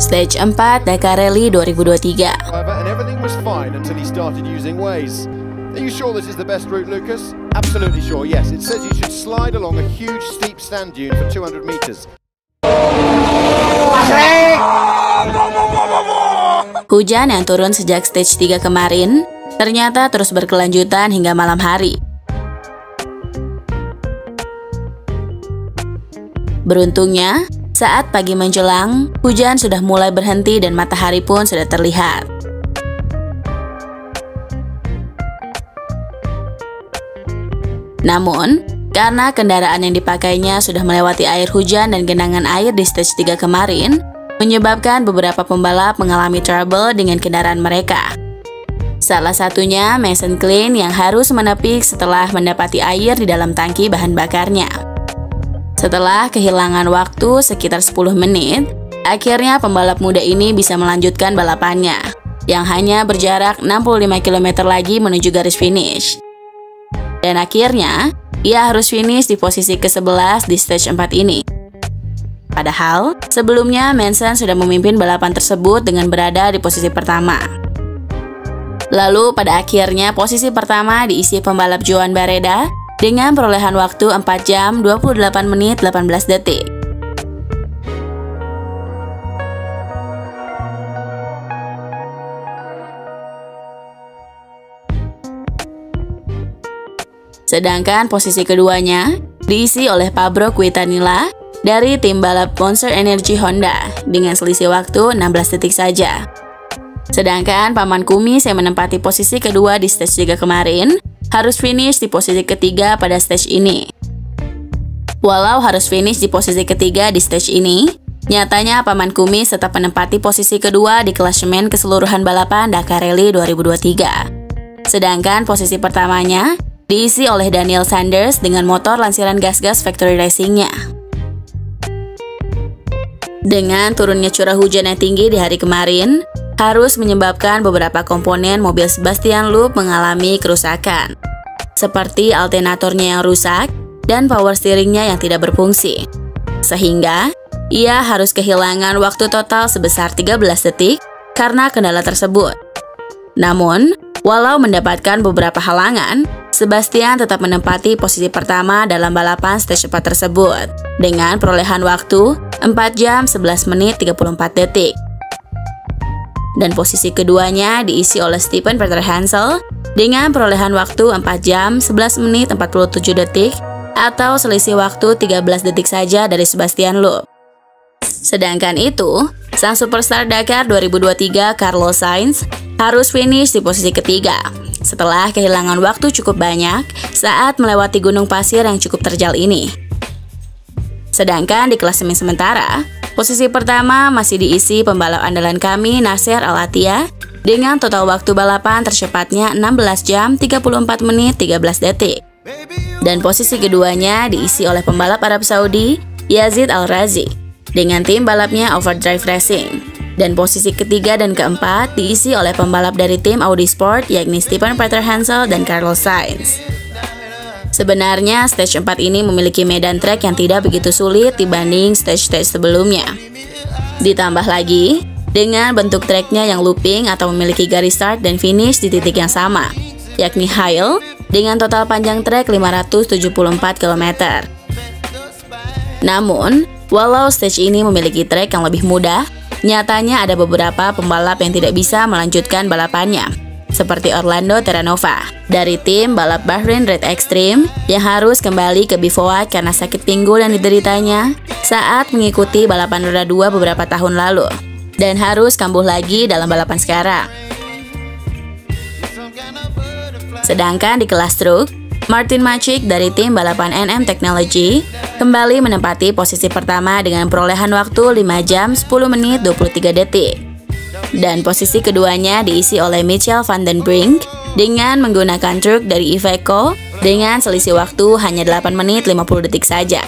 Stage 4 Dakar Rally 2023. And everything was fine until he started using Waze. Are you sure this is the best route, Lucas? Absolutely sure, yes. It says you should slide along a huge steep sand dune for 200 meters. Hujan yang turun sejak stage 3 kemarin ternyata terus berkelanjutan hingga malam hari. Beruntungnya, saat pagi menjelang, hujan sudah mulai berhenti dan matahari pun sudah terlihat. Namun, karena kendaraan yang dipakainya sudah melewati air hujan dan genangan air di stage 3 kemarin, menyebabkan beberapa pembalap mengalami trouble dengan kendaraan mereka. Salah satunya Mason Klein yang harus menepik setelah mendapati air di dalam tangki bahan bakarnya. Setelah kehilangan waktu sekitar 10 menit, akhirnya pembalap muda ini bisa melanjutkan balapannya, yang hanya berjarak 65 km lagi menuju garis finish. Dan akhirnya, ia harus finish di posisi ke-11 di stage 4 ini. Padahal, sebelumnya Mason sudah memimpin balapan tersebut dengan berada di posisi pertama. Lalu pada akhirnya posisi pertama diisi pembalap Joan Barreda dengan perolehan waktu 4 jam 28 menit 18 detik. Sedangkan posisi keduanya diisi oleh Pablo Quintanilla dari tim balap Monster Energy Honda dengan selisih waktu 16 detik saja. Sedangkan paman kumis yang menempati posisi kedua di stage 3 kemarin harus finish di posisi ketiga pada stage ini. Walau harus finish di posisi ketiga di stage ini, nyatanya paman kumis tetap menempati posisi kedua di klasemen keseluruhan balapan Dakar Rally 2023. Sedangkan posisi pertamanya diisi oleh Daniel Sanders dengan motor lansiran gas-gas factory racingnya. Dengan turunnya curah hujan yang tinggi di hari kemarin, harus menyebabkan beberapa komponen mobil Sebastian Loeb mengalami kerusakan, seperti alternatornya yang rusak dan power steeringnya yang tidak berfungsi. Sehingga, ia harus kehilangan waktu total sebesar 13 detik karena kendala tersebut. Namun, walau mendapatkan beberapa halangan, Sebastian tetap menempati posisi pertama dalam balapan stage 4 tersebut dengan perolehan waktu 4 jam 11 menit 34 detik. Dan posisi keduanya diisi oleh Stephen Peter Hansel dengan perolehan waktu 4 jam 11 menit 47 detik atau selisih waktu 13 detik saja dari Sebastian Loeb. Sedangkan itu, sang superstar Dakar 2023 Carlos Sainz harus finish di posisi ketiga setelah kehilangan waktu cukup banyak saat melewati gunung pasir yang cukup terjal ini. Sedangkan di klasemen sementara, posisi pertama masih diisi pembalap andalan kami Nasser Al-Attiyah dengan total waktu balapan tercepatnya 16 jam 34 menit 13 detik. Dan posisi keduanya diisi oleh pembalap Arab Saudi Yazid Al-Razi dengan tim balapnya Overdrive Racing. Dan posisi ketiga dan keempat diisi oleh pembalap dari tim Audi Sport yakni Stephen Peter Hansel dan Carlos Sainz. Sebenarnya stage 4 ini memiliki medan trek yang tidak begitu sulit dibanding stage-stage sebelumnya. Ditambah lagi, dengan bentuk treknya yang looping atau memiliki garis start dan finish di titik yang sama, yakni Hill dengan total panjang trek 574 km. Namun, walau stage ini memiliki trek yang lebih mudah, nyatanya ada beberapa pembalap yang tidak bisa melanjutkan balapannya, seperti Orlando Terranova dari tim balap Bahrain Red Extreme yang harus kembali ke bivouac karena sakit pinggul yang dideritanya saat mengikuti balapan roda 2 beberapa tahun lalu dan harus kambuh lagi dalam balapan sekarang. Sedangkan di kelas truk, Martin Macic dari tim balapan NM Technology kembali menempati posisi pertama dengan perolehan waktu 5 jam 10 menit 23 detik. Dan posisi keduanya diisi oleh Michel van den Brink dengan menggunakan truk dari Iveco dengan selisih waktu hanya 8 menit 50 detik saja.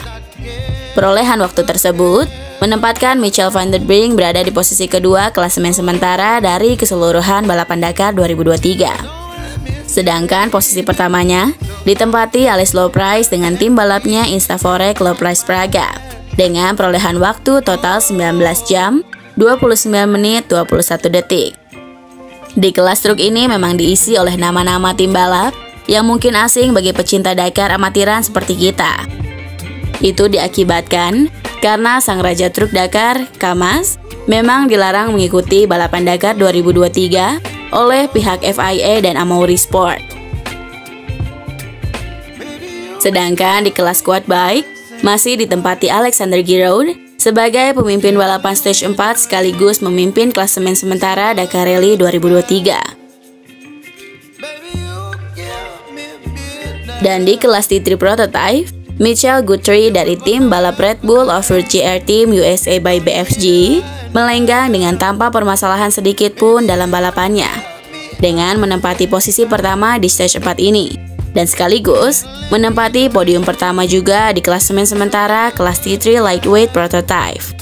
Perolehan waktu tersebut menempatkan Michel van den Brink berada di posisi kedua klasemen sementara dari keseluruhan balapan Dakar 2023. Sedangkan posisi pertamanya ditempati Alex Loprais dengan tim balapnya Instaforek Loprais Praga dengan perolehan waktu total 19 jam 29 menit 21 detik. Di kelas truk ini memang diisi oleh nama-nama tim balap yang mungkin asing bagi pecinta Dakar amatiran seperti kita. Itu diakibatkan karena sang raja truk Dakar, Kamaz, memang dilarang mengikuti balapan Dakar 2023 oleh pihak FIA dan Amaury Sport. Sedangkan di kelas quad bike, masih ditempati Alexander Giraud sebagai pemimpin balapan stage 4 sekaligus memimpin klasemen sementara Dakar Rally 2023. Dan di kelas T3 Prototype, Michael Guthrie dari tim balap Red Bull Off-Road GR Team USA by BFG melenggang dengan tanpa permasalahan sedikit pun dalam balapannya, dengan menempati posisi pertama di stage 4 ini, dan sekaligus menempati podium pertama juga di klasemen sementara kelas T3 Lightweight Prototype.